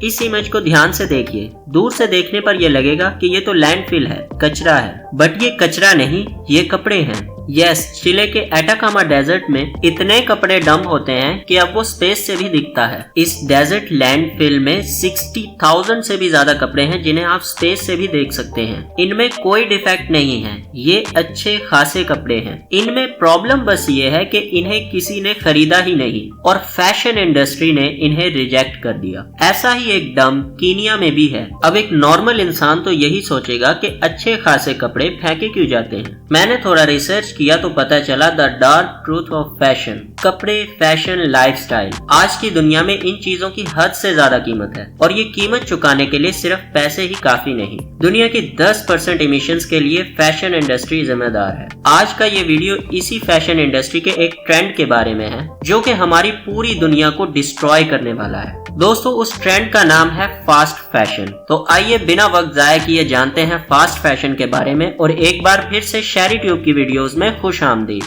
इस इमेज को ध्यान से देखिए। दूर से देखने पर यह लगेगा कि ये तो लैंडफिल है, कचरा है, बट ये कचरा नहीं, ये कपड़े हैं। यस, चिले के एटाकामा डेजर्ट में इतने कपड़े डंप होते हैं कि अब वो स्पेस से भी दिखता है। इस डेजर्ट लैंडफिल में 60,000 से भी ज्यादा कपड़े हैं जिन्हें आप स्पेस से भी देख सकते हैं। इनमें कोई डिफेक्ट नहीं है, ये अच्छे खासे कपड़े हैं। इनमें प्रॉब्लम बस ये है कि इन्हें किसी ने खरीदा ही नहीं और फैशन इंडस्ट्री ने इन्हें रिजेक्ट कर दिया। ऐसा ही एक डंप कीनिया में भी है। अब एक नॉर्मल इंसान तो यही सोचेगा कि अच्छे खासे कपड़े फेंके क्यों जाते हैं। मैंने थोड़ा रिसर्च किया तो पता चला the dark truth of fashion. कपड़े, फैशन, लाइफस्टाइल, आज की दुनिया में इन चीजों की हद से ज्यादा कीमत है और ये कीमत चुकाने के लिए सिर्फ पैसे ही काफी नहीं। दुनिया की 10% इमिशंस के लिए फैशन इंडस्ट्री जिम्मेदार है। आज का ये वीडियो इसी फैशन इंडस्ट्री के एक ट्रेंड के बारे में है जो कि हमारी पूरी दुनिया को डिस्ट्रॉय करने वाला है। दोस्तों, उस ट्रेंड का नाम है फास्ट फैशन। तो आइए बिना वक्त जाया किए जानते हैं फास्ट फैशन के बारे में और एक बार फिर से शैरी ट्यूब की वीडियोस में खुश आमदीद।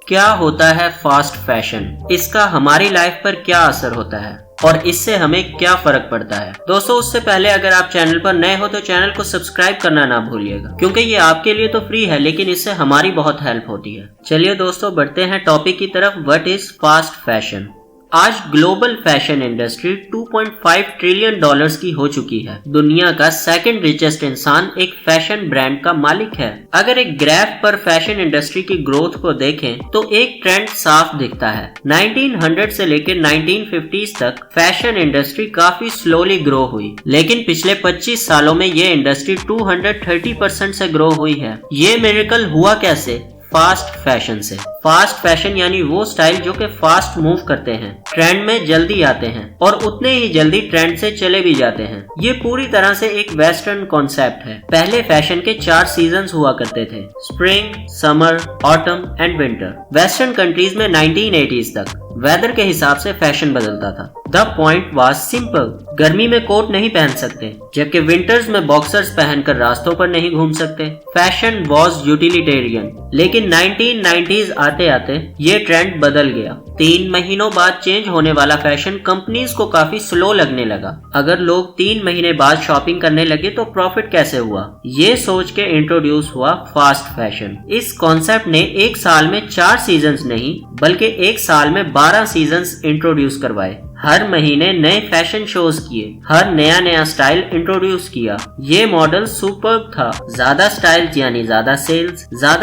क्या होता है फास्ट फैशन, इसका हमारी लाइफ पर क्या असर होता है और इससे हमें क्या फर्क पड़ता है। दोस्तों, उससे पहले अगर आप चैनल पर नए हो तो चैनल को सब्सक्राइब करना ना भूलिएगा, क्योंकि ये आपके लिए तो फ्री है लेकिन इससे हमारी बहुत हेल्प होती है। चलिए दोस्तों, बढ़ते हैं टॉपिक की तरफ। What is fast fashion. आज global fashion industry 2.5 trillion dollars की हो चुकी है। दुनिया का सेकंड रिचेस्ट इंसान एक फैशन ब्रांड का मालिक है। अगर एक ग्राफ पर फैशन इंडस्ट्री की ग्रोथ को देखें तो एक ट्रेंड साफ दिखता है। 1900 से लेकर 1950s तक फैशन इंडस्ट्री काफी स्लोली ग्रो हुई, लेकिन पिछले 25 सालों में ये इंडस्ट्री 230% से ग्रो हुई है। ये मिरेकल हुआ कैसे? फास्ट फैशन से। फास्ट फैशन यानी वो स्टाइल जो कि फास्ट मूव करते हैं, ट्रेंड में जल्दी आते हैं और उतने ही जल्दी ट्रेंड से चले भी जाते हैं। ये पूरी तरह से एक वेस्टर्न कॉन्सेप्ट है। पहले फैशन के 4 सीजन्स हुआ करते थे, spring, summer, autumn and winter. Western countries में 1980s तक वेदर के हिसाब से फैशन बदलता था। द पॉइंट वाज सिंपल, गर्मी में कोट नहीं पहन सकते, जबकि विंटर्स में बॉक्सर्स पहनकर रास्तों पर नहीं घूम सकते। फैशन वाज यूटिलिटेरियन, लेकिन 1990s आते आते ये ट्रेंड बदल गया। 3 महीनों बाद चेंज होने वाला फैशन कंपनीज को काफी स्लो लगने लगा। अगर लोग 3 महीने बाद शॉपिंग करने लगे तो प्रॉफिट कैसे हुआ, ये सोच के इंट्रोड्यूस हुआ फास्ट फैशन। इस कॉन्सेप्ट ने एक साल में 4 सीजन्स नहीं बल्कि एक साल में 12 सीजन्स इंट्रोड्यूस करवाए। हर महीने नए फैशन शोज किए, हर नया स्टाइल इंट्रोड्यूस किया। ये मॉडल सुपर्ब था। ज्यादा स्टाइल्स यानी ज्यादा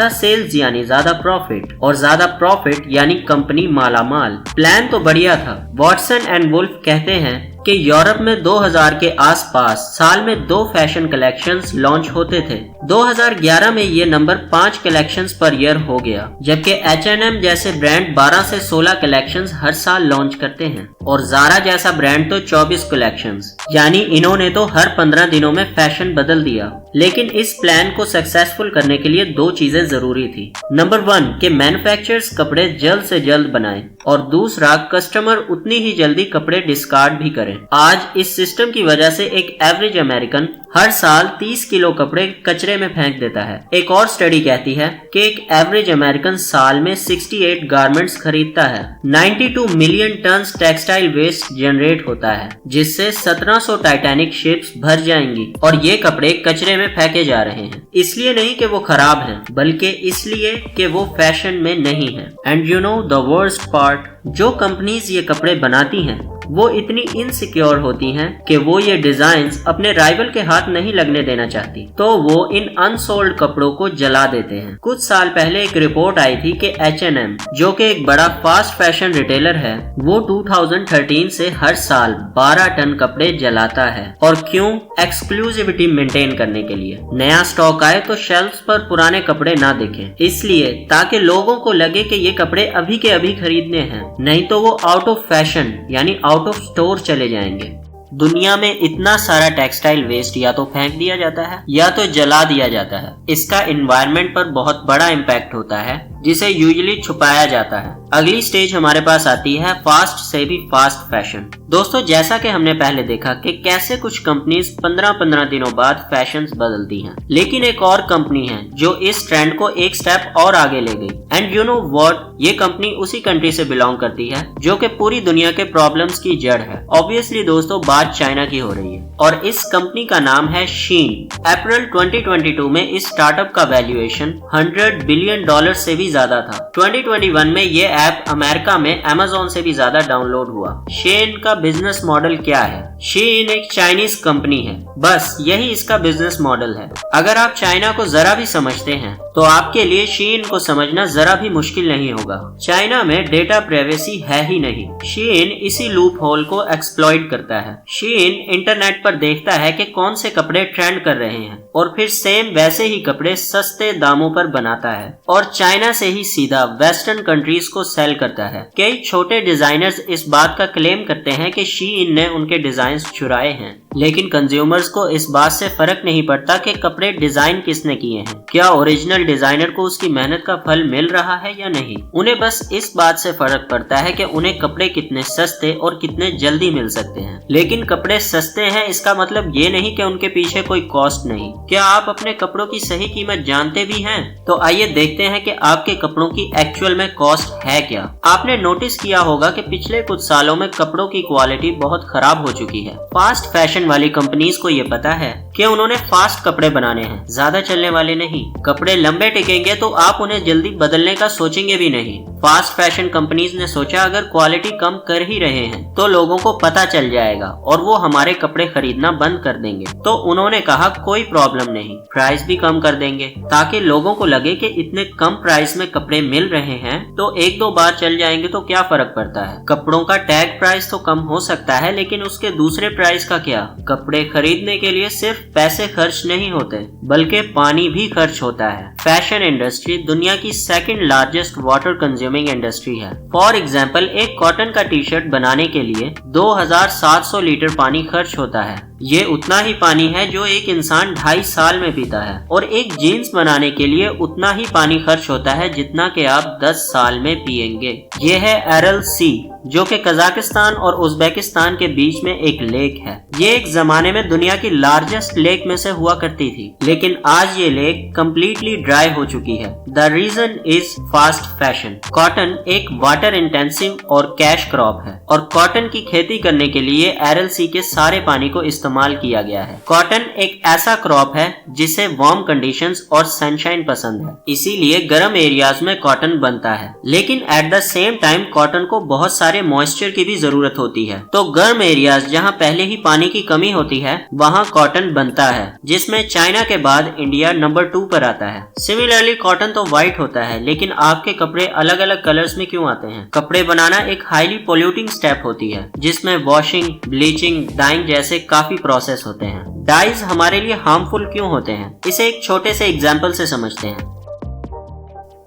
सेल्स यानी ज्यादा प्रॉफिट और ज्यादा प्रॉफिट यानी कंपनी मालामाल। प्लान तो बढ़िया था। वॉटसन एंड वुल्फ कहते हैं कि यूरोप में 2000 के आसपास साल में 2 फैशन कलेक्शंस लॉन्च होते थे। 2011 में ये नंबर 5 कलेक्शंस पर ईयर हो गया, जबकि H&M जैसे ब्रांड 12 से 16 कलेक्शंस हर साल लॉन्च करते हैं और Zara जैसा ब्रांड तो 24 कलेक्शंस। यानी इन्होंने तो हर 15 दिनों में फैशन बदल दिया। लेकिन इस प्लान को सक्सेसफुल करने के लिए 2 चीजें जरूरी थी। नंबर 1 कि मैन्युफैक्चरर्स कपड़े जल्द से जल्द बनाएं और दूसरा कस्टमर उतनी ही जल्दी कपड़े डिस्कार्ड भी करें। आज इस सिस्टम की वजह से एक एवरेज अमेरिकन हर साल 30 किलो कपड़े कचरे में फेंक देता है। एक और स्टडी कहती है कि एक एवरेज अमेरिकन साल में 68 गारमेंट्स खरीदता है। 92 million ton textile waste generate होता है, जिससे 1700 टाइटैनिक शिप्स भर जाएंगी और ये कपड़े कचरे में फेंके जा रहे हैं। इसलिए नहीं कि वो खराब हैं, बल्कि इसलिए कि वो फैशन में नहीं है। And you know the worst part, जो कंपनीज ये कपड़े बनाती हैं वो इतनी इनसिक्योर होती हैं कि वो ये डिजाइन्स अपने राइवल के हाथ नहीं लगने देना चाहती, तो वो इन अनसोल्ड कपड़ों को जला देते हैं। कुछ साल पहले एक रिपोर्ट आई थी कि H&M, जो कि एक बड़ा फास्ट फैशन रिटेलर है, वो 2013 से हर साल 12 टन कपड़े जलाता है। और क्यों? एक्सक्लूसिविटी मेंटेन करने के लिए। नया स्टॉक आए तो शेल्फ्स पर पुराने कपड़े ना दिखें, इसलिए ताकि लोगों को लगे कि ये कपड़े अभी के अभी खरीदने हैं, नहीं तो वो आउट ऑफ फैशन यानी आउट ऑफ स्टोर चले जाएंगे। दुनिया में इतना सारा टेक्सटाइल वेस्ट या तो फेंक दिया जाता है या तो जला दिया जाता है। इसका एनवायरनमेंट पर बहुत बड़ा इम्पैक्ट होता है। जिसे यूजुअली छुपाया जाता है। अगली स्टेज हमारे पास आती है फास्ट से भी फास्ट फैशन। दोस्तों, जैसा कि हमने पहले देखा कि कैसे कुछ कंपनीज 15-15 दिनों बाद फैशंस बदलती हैं, लेकिन एक और कंपनी है जो इस ट्रेंड को एक स्टेप और आगे ले गई। एंड यू नो व्हाट, ये कंपनी उसी कंट्री से बिलोंग करती है जो कि पूरी दुनिया के प्रॉब्लम्स की जड़ है। ऑब्वियसली दोस्तों, बात चाइना की हो रही है और इस कंपनी का नाम है शीन। अप्रैल 2022 में इस स्टार्टअप का वैल्यूएशन $100 बिलियन से भी ज्यादा था। 2021 में ये ऐप अमेरिका में Amazon से भी ज्यादा डाउनलोड हुआ। शीन का बिजनेस मॉडल क्या है? शीन एक चाइनीज कंपनी है, बस यही इसका बिजनेस मॉडल है। अगर आप चाइना को जरा भी समझते हैं तो आपके लिए शीन को समझना जरा भी मुश्किल नहीं होगा। चाइना में डेटा प्राइवेसी है ही नहीं। शीन इसी लूप होल को एक्सप्लॉइट करता है। शीन इंटरनेट पर देखता है कि कौन से कपड़े ट्रेंड कर रहे हैं और फिर सेम वैसे ही कपड़े सस्ते दामों पर बनाता है और चाइना से ही सीधा वेस्टर्न कंट्रीज को सेल करता है। कई छोटे डिजाइनर्स इस बात का क्लेम करते हैं कि शीन ने उनके डिजाइन चुराए हैं, लेकिन कंज्यूमर्स को इस बात से फर्क नहीं पड़ता कि कपड़े डिजाइन किसने किए हैं, क्या ओरिजिनल डिजाइनर को उसकी मेहनत का फल मिल रहा है या नहीं। उन्हें बस इस बात से फर्क पड़ता है कि उन्हें कपड़े कितने सस्ते और कितने जल्दी मिल सकते हैं। लेकिन कपड़े सस्ते हैं इसका मतलब ये नहीं कि उनके पीछे कोई कॉस्ट नहीं। क्या आप अपने कपड़ों की सही कीमत जानते भी हैं? तो आइए देखते हैं कि आपके कपड़ों की एक्चुअल में कॉस्ट है क्या। आपने नोटिस किया होगा कि पिछले कुछ सालों में कपड़ों की क्वालिटी बहुत खराब हो चुकी है। फास्ट फैशन वाली कंपनीज को ये पता है कि उन्होंने फास्ट कपड़े बनाने हैं, ज्यादा चलने वाले नहीं। कपड़े लंबे टिकेंगे तो आप उन्हें जल्दी बदलने का सोचेंगे भी नहीं। फास्ट फैशन कंपनीज ने सोचा अगर क्वालिटी कम कर ही रहे हैं तो लोगों को पता चल जाएगा और वो हमारे कपड़े खरीदना बंद कर देंगे। तो उन्होंने कहा कोई प्रॉब्लम नहीं, प्राइस भी कम कर देंगे ताकि लोगों को लगे कि इतने कम प्राइस में कपड़े मिल रहे हैं तो एक दो बार चल जाएंगे तो क्या फर्क पड़ता है। कपड़ों का टैग प्राइस तो कम हो सकता है लेकिन उसके दूसरे प्राइस का क्या। कपड़े खरीदने के लिए सिर्फ पैसे खर्च नहीं होते बल्कि पानी भी खर्च होता है। फैशन इंडस्ट्री दुनिया की second largest water consuming industry है। फॉर एग्जांपल, एक कॉटन का टी शर्ट बनाने के लिए 2700 लीटर पानी खर्च होता है। ये उतना ही पानी है जो एक इंसान 2.5 साल में पीता है और एक जीन्स बनाने के लिए उतना ही पानी खर्च होता है जितना कि आप 10 साल में पिएंगे। ये है एरल सी जो कि कजाकिस्तान और उज्बेकिस्तान के बीच में एक लेक है। ये एक जमाने में दुनिया की लार्जेस्ट लेक में से हुआ करती थी, लेकिन आज ये लेक कम्प्लीटली ड्राई हो चुकी है। The reason is fast fashion. Cotton एक वाटर इंटेंसिव और कैश क्रॉप है और कॉटन की खेती करने के लिए एरल सी के सारे पानी को इस्तेमाल किया गया है। कॉटन एक ऐसा क्रॉप है जिसे वार्म कंडीशंस और सनशाइन पसंद है, इसीलिए गर्म एरियाज में कॉटन बनता है। लेकिन at the same time cotton को बहुत सारे मॉइस्चर की भी जरूरत होती है। तो गर्म एरियाज जहां पहले ही पानी की कमी होती है वहां कॉटन बनता है, जिसमें चाइना के बाद इंडिया नंबर 2 पर आता है। सिमिलरली कॉटन तो व्हाइट होता है, लेकिन आपके कपड़े अलग अलग कलर्स में क्यों आते हैं? कपड़े बनाना एक हाईली पोल्यूटिंग स्टेप होती है जिसमें वॉशिंग, ब्लीचिंग, डाइंग जैसे काफी प्रोसेस होते हैं। डाइज हमारे लिए हार्मफुल क्यों होते हैं? इसे एक छोटे से एग्जाम्पल से समझते हैं।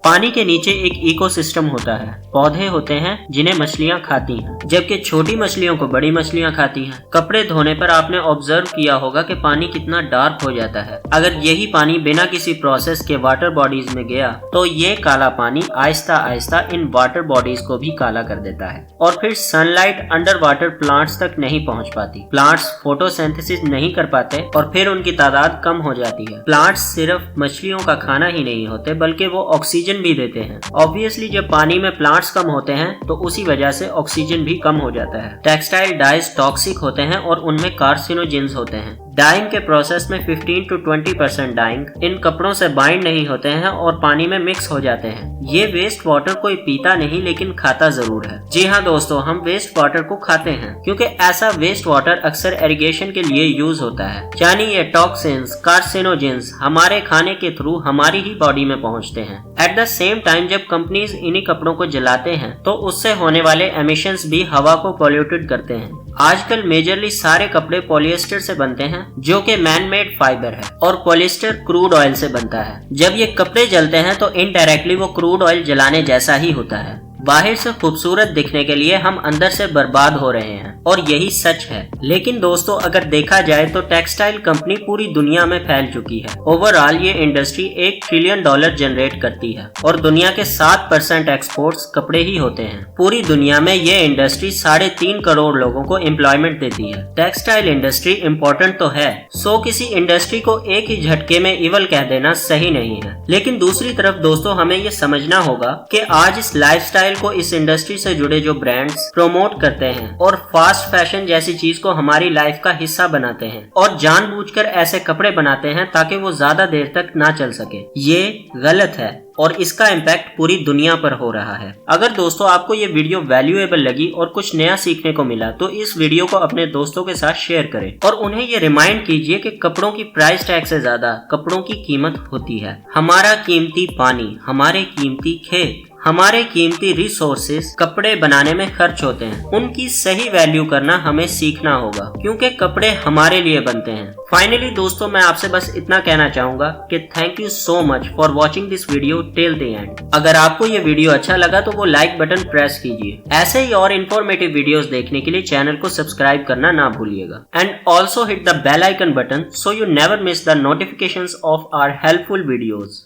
पानी के नीचे एक इकोसिस्टम होता है। पौधे होते हैं जिन्हें मछलियां खाती हैं, जबकि छोटी मछलियों को बड़ी मछलियां खाती हैं। कपड़े धोने पर आपने ऑब्जर्व किया होगा कि पानी कितना डार्क हो जाता है। अगर यही पानी बिना किसी प्रोसेस के वाटर बॉडीज में गया तो ये काला पानी Aahista Aahista in water bodies को भी काला कर देता है और फिर सनलाइट अंडर वाटर प्लांट्स तक नहीं पहुंच पाती। प्लांट्स फोटोसिंथेसिस नहीं कर पाते और फिर उनकी तादाद कम हो जाती है। प्लांट्स सिर्फ मछलियों का खाना ही नहीं होते बल्कि वो ऑक्सीजन भी देते हैं। ऑब्वियसली जब पानी में प्लांट्स कम होते हैं तो उसी वजह से ऑक्सीजन भी कम हो जाता है। टेक्सटाइल डाइज टॉक्सिक होते हैं और उनमें कार्सिनोजेंस होते हैं। डाइंग के प्रोसेस में 15 to 20% डाइंग इन कपड़ों से बाइंड नहीं होते हैं और पानी में मिक्स हो जाते हैं। ये वेस्ट वाटर कोई पीता नहीं लेकिन खाता जरूर है। जी हाँ दोस्तों, हम वेस्ट वाटर को खाते हैं क्योंकि ऐसा वेस्ट वाटर अक्सर इरिगेशन के लिए यूज होता है। यानी ये टॉक्सिन्स, कार्सिनोजेंस हमारे खाने के थ्रू हमारी ही बॉडी में पहुंचते हैं। एट द सेम टाइम जब कंपनीज इन्हीं कपड़ों को जलाते हैं तो उससे होने वाले एमिशंस भी हवा को पॉल्यूटेड करते हैं। आजकल मेजरली सारे कपड़े पॉलिएस्टर से बनते हैं जो कि मैन मेड फाइबर है और पॉलिएस्टर क्रूड ऑयल से बनता है। जब ये कपड़े जलते हैं तो इनडायरेक्टली वो क्रूड ऑयल जलाने जैसा ही होता है। बाहर से खूबसूरत दिखने के लिए हम अंदर से बर्बाद हो रहे हैं और यही सच है। लेकिन दोस्तों अगर देखा जाए तो टेक्सटाइल कंपनी पूरी दुनिया में फैल चुकी है। ओवरऑल ये इंडस्ट्री $1 ट्रिलियन जनरेट करती है और दुनिया के 7% एक्सपोर्ट्स कपड़े ही होते हैं। पूरी दुनिया में ये इंडस्ट्री 3.5 करोड़ लोगों को एम्प्लॉयमेंट देती है। टेक्सटाइल इंडस्ट्री इम्पोर्टेंट तो है, सो किसी इंडस्ट्री को एक ही झटके में इवल कह देना सही नहीं है। लेकिन दूसरी तरफ दोस्तों हमें ये समझना होगा कि आज इस लाइफस्टाइल को इस इंडस्ट्री से जुड़े जो ब्रांड्स प्रमोट करते हैं और फास्ट फैशन जैसी चीज को हमारी लाइफ का हिस्सा बनाते हैं और जानबूझकर ऐसे कपड़े बनाते हैं ताकि वो ज्यादा देर तक ना चल सके, ये गलत है और इसका इम्पैक्ट पूरी दुनिया पर हो रहा है। अगर दोस्तों आपको ये वीडियो वैल्यूएबल लगी और कुछ नया सीखने को मिला तो इस वीडियो को अपने दोस्तों के साथ शेयर करें और उन्हें ये रिमाइंड कीजिए कि कपड़ों की प्राइस टैग से ज्यादा कपड़ों की कीमत होती है। हमारा कीमती पानी, हमारे कीमती खेत, हमारे कीमती रिसोर्सेज कपड़े बनाने में खर्च होते हैं। उनकी सही वैल्यू करना हमें सीखना होगा क्योंकि कपड़े हमारे लिए बनते हैं। फाइनली दोस्तों मैं आपसे बस इतना कहना चाहूंगा कि thank you so much for watching this video till the end. अगर आपको ये वीडियो अच्छा लगा तो वो लाइक बटन प्रेस कीजिए। ऐसे ही और इन्फॉर्मेटिव वीडियोस देखने के लिए चैनल को सब्सक्राइब करना ना भूलिएगा and also hit the bell icon button so you never miss the notifications of our helpful videos.